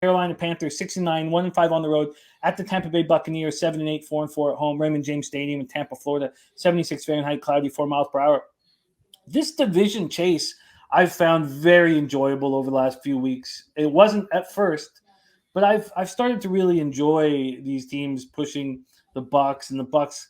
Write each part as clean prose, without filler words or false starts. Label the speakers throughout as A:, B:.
A: Carolina Panthers 6-9, 1-5 on the road at the Tampa Bay Buccaneers, 7-8, 4-4 at home. Raymond James Stadium in Tampa, Florida, 76 Fahrenheit, cloudy, 4 miles per hour. This division chase I've found very enjoyable over the last few weeks. It wasn't at first, but I've started to really enjoy these teams pushing the Bucs, and the Bucs,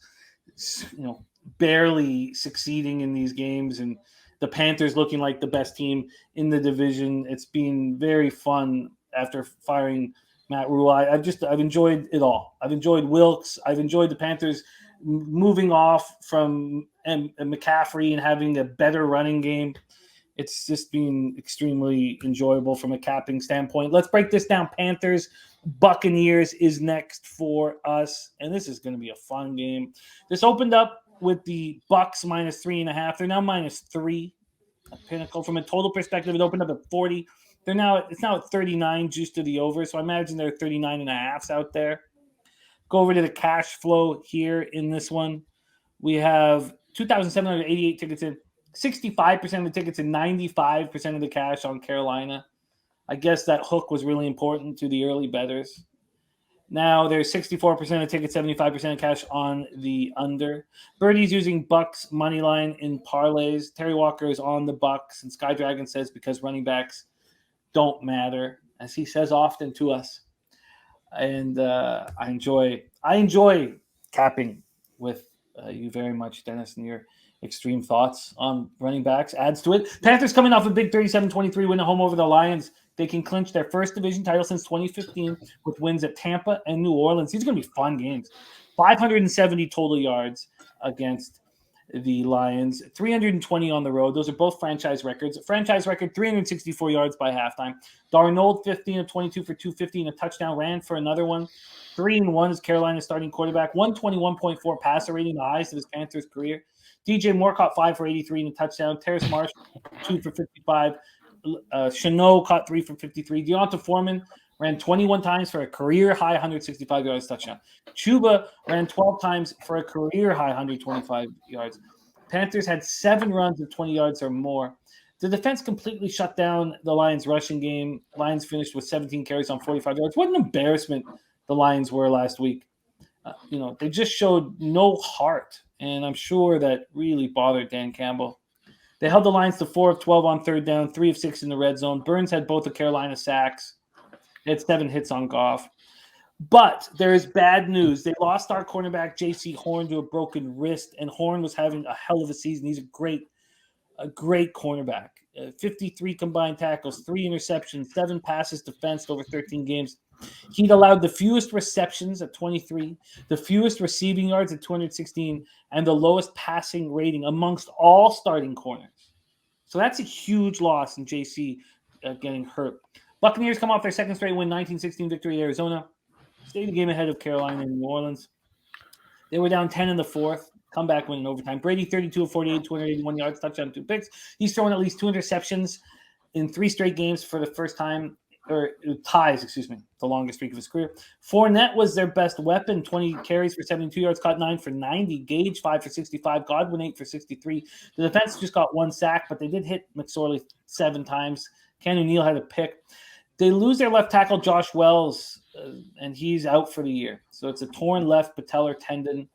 A: barely succeeding in these games, and the Panthers looking like the best team in the division. It's been very fun after firing Matt Rule. I've enjoyed it all. I've enjoyed Wilkes. I've enjoyed the Panthers moving off from McCaffrey and having a better running game. It's just been extremely enjoyable from a capping standpoint. Let's break this down. Panthers, Buccaneers is next for us, and this is going to be a fun game. This opened up with the Bucs -3.5. They're now -3 at Pinnacle. From a total perspective, it opened up at 40. It's now at 39, juiced to the over, so I imagine there are 39.5s out there. Go over to the cash flow here in this one. We have 2,788 tickets in. 65% of the tickets and 95% of the cash on Carolina. I guess that hook was really important to the early bettors. Now there's 64% of tickets, 75% of cash on the under. Birdie's using Bucs money line in parlays. Terry Walker is on the Bucs, and Sky Dragon says because running backs don't matter, as he says often to us. And I enjoy capping with you very much, Dennis, and your extreme thoughts on running backs adds to it. Panthers coming off a big 37-23 win at home over the Lions. They can clinch their first division title since 2015 with wins at Tampa and New Orleans. These are going to be fun games. 570 total yards against the Lions, 320 on the road. Those are both franchise records. Franchise record, 364 yards by halftime. Darnold, 15 of 22 for 250 and a touchdown, ran for another one. 3-1 is Carolina's starting quarterback. 121.4 passer rating, the highest of his Panthers career. DJ Moore caught 5 for 83 and a touchdown. Terrace Marshall, 2 for 55. Chanot caught 3 for 53. Deonta Foreman ran 21 times for a career-high 165 yards touchdown. Chuba ran 12 times for a career-high 125 yards. Panthers had 7 runs of 20 yards or more. The defense completely shut down the Lions' rushing game. Lions finished with 17 carries on 45 yards. What an embarrassment the Lions were last week. They just showed no heart, and I'm sure that really bothered Dan Campbell. They held the Lions to 4 of 12 on third down, 3 of 6 in the red zone. Burns had both the Carolina sacks. They had 7 hits on Goff. But there is bad news. They lost our cornerback, J.C. Horn, to a broken wrist, and Horn was having a hell of a season. He's a great cornerback. 53 combined tackles, 3 interceptions, 7 passes defensed over 13 games. He'd allowed the fewest receptions at 23, the fewest receiving yards at 216, and the lowest passing rating amongst all starting corners. So that's a huge loss in JC getting hurt. Buccaneers come off their second straight win, 19-16 victory at Arizona. Stayed a game ahead of Carolina and New Orleans. They were down 10 in the fourth. Comeback win in overtime. Brady, 32 of 48, 281 yards, touchdown, 2 picks. He's thrown at least 2 interceptions in 3 straight games for the first time, or ties, the longest streak of his career. Fournette was their best weapon, 20 carries for 72 yards, caught 9 for 90. Gage, 5 for 65. Godwin, 8 for 63. The defense just got 1 sack, but they did hit McSorley 7 times. Ken O'Neill had a pick. They lose their left tackle, Josh Wells, and he's out for the year. So it's a torn left patellar tendon.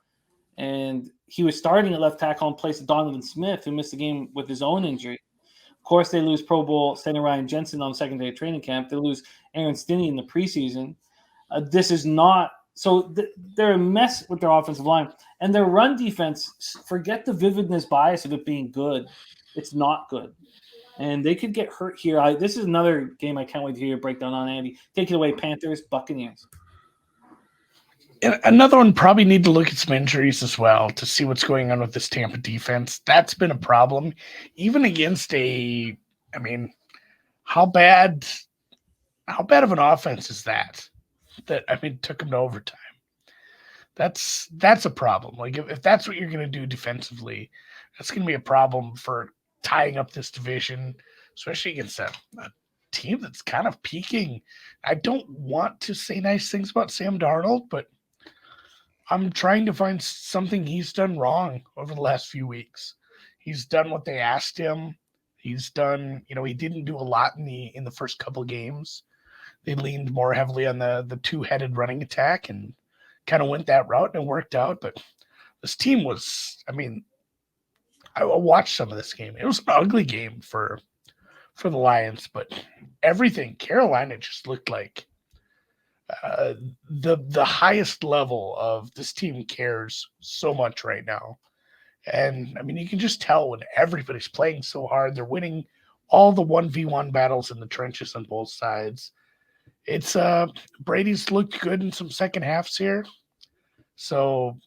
A: And he was starting at left tackle in place of Donovan Smith, who missed the game with his own injury. Of course, they lose Pro Bowl center Ryan Jensen on the second day of training camp. They lose Aaron Stinney in the preseason. This is not – so they're a mess with their offensive line. And their run defense, forget the vividness bias of it being good. It's not good. And they could get hurt here. This is another game I can't wait to hear your breakdown on, Andy. Take it away, Panthers, Buccaneers.
B: And another one, probably need to look at some injuries as well to see what's going on with this Tampa defense. That's been a problem. Even against how bad of an offense is that? Took them to overtime. That's a problem. Like, if that's what you're going to do defensively, that's going to be a problem for tying up this division, especially against a team that's kind of peaking. I don't want to say nice things about Sam Darnold, but I'm trying to find something he's done wrong over the last few weeks. He's done what they asked him. He's done, he didn't do a lot in the first couple of games. they leaned more heavily on the two-headed running attack and kind of went that route and it worked out. But this team was, I mean, I watched some of this game. It was an ugly game for the Lions, but everything Carolina just looked like the highest level of this team cares so much right now. And I mean, you can just tell when everybody's playing so hard, they're winning all the 1v1 battles in the trenches on both sides. It's Brady's looked good in some second halves here. So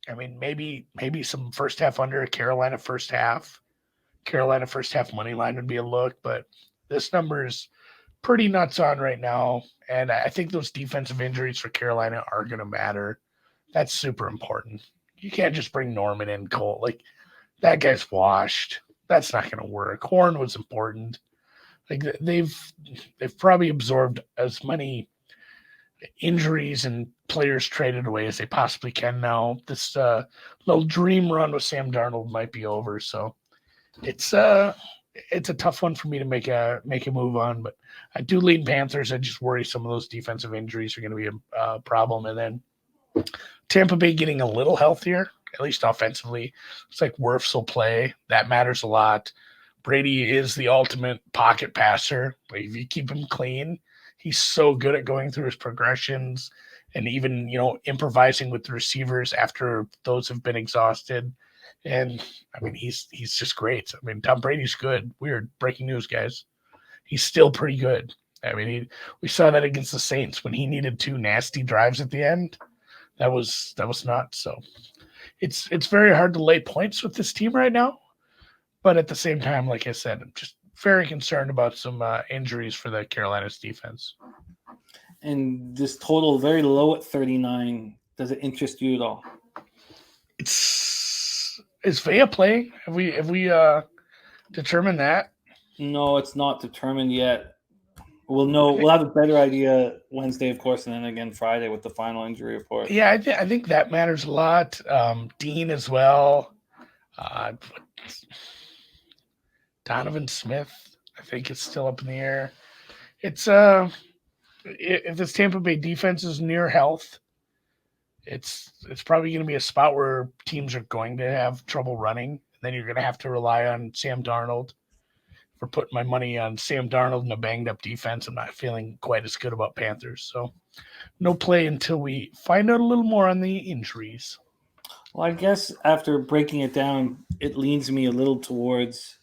B: I mean, maybe some first half under, Carolina first half money line would be a look, but this number is pretty nuts on right now. And I think those defensive injuries for Carolina are going to matter. That's super important. You can't just bring Norman in, Cole. Like, that guy's washed. That's not going to work. Horn was important. Like, they've probably absorbed as many injuries and players traded away as they possibly can now. This little dream run with Sam Darnold might be over. So it's a tough one for me to make a move on, but I do lean Panthers. I just worry some of those defensive injuries are going to be a problem. And then Tampa Bay getting a little healthier, at least offensively. It's like Wirfs will play. That matters a lot. Brady is the ultimate pocket passer. Like, if you keep him clean, he's so good at going through his progressions and even, improvising with the receivers after those have been exhausted. And I mean, he's just great. I mean, Tom Brady's good. Weird breaking news, guys. He's still pretty good. I mean, we saw that against the Saints when he needed 2 nasty drives at the end. That was nuts. So it's very hard to lay points with this team right now. But at the same time, like I said, I'm just very concerned about some injuries for the Carolina's defense.
A: And this total very low at 39. Does it interest you at all?
B: Is Vea playing? Have we determined that?
A: No, it's not determined yet. We'll know. We'll have a better idea Wednesday, of course, and then again Friday with the final injury report.
B: Yeah, I think that matters a lot. Dean as well. Donovan Smith, I think, is still up in the air. It's if this Tampa Bay defense is near health, it's probably going to be a spot where teams are going to have trouble running. And then you're going to have to rely on Sam Darnold. For putting my money on Sam Darnold and a banged up defense, I'm not feeling quite as good about Panthers. So no play until we find out a little more on the injuries.
A: Well, I guess after breaking it down, it leans me a little towards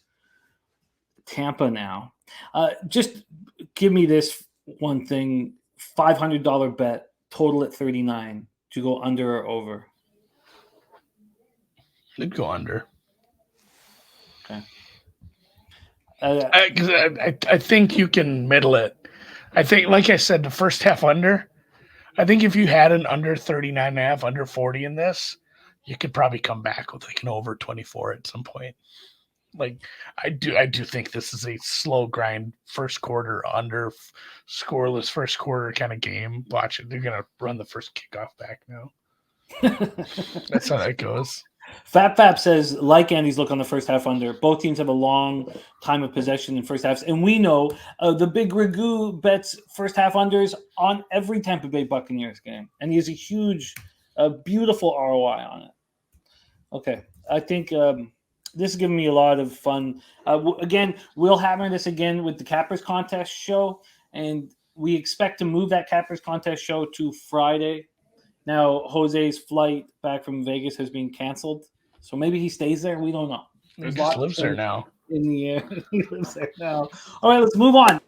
A: Tampa now. Just give me this one thing: $500 bet, total at 39. Do you go under or over?
B: I'd go under.
A: Okay.
B: I think you can middle it. I think, like I said, the first half under. I think if you had an under 39.5, under 40 in this, you could probably come back with like an over 24 at some point. Like, I do think this is a slow grind first quarter under scoreless first quarter kind of game. Watch it. They're gonna run the first kickoff back now. That's how that goes.
A: Fap says, like Andy's look on the first half under, both teams have a long time of possession in first halves. And we know the Big Ragu bets first half unders on every Tampa Bay Buccaneers game. And he has a huge, beautiful ROI on it. Okay. I think this is giving me a lot of fun. Again, we'll hammer this again with the Cappers Contest show. And we expect to move that Cappers Contest show to Friday. Now, Jose's flight back from Vegas has been canceled, so maybe he stays there. We don't know.
B: He just lives there now.
A: In the air, he lives there now. All right, let's move on.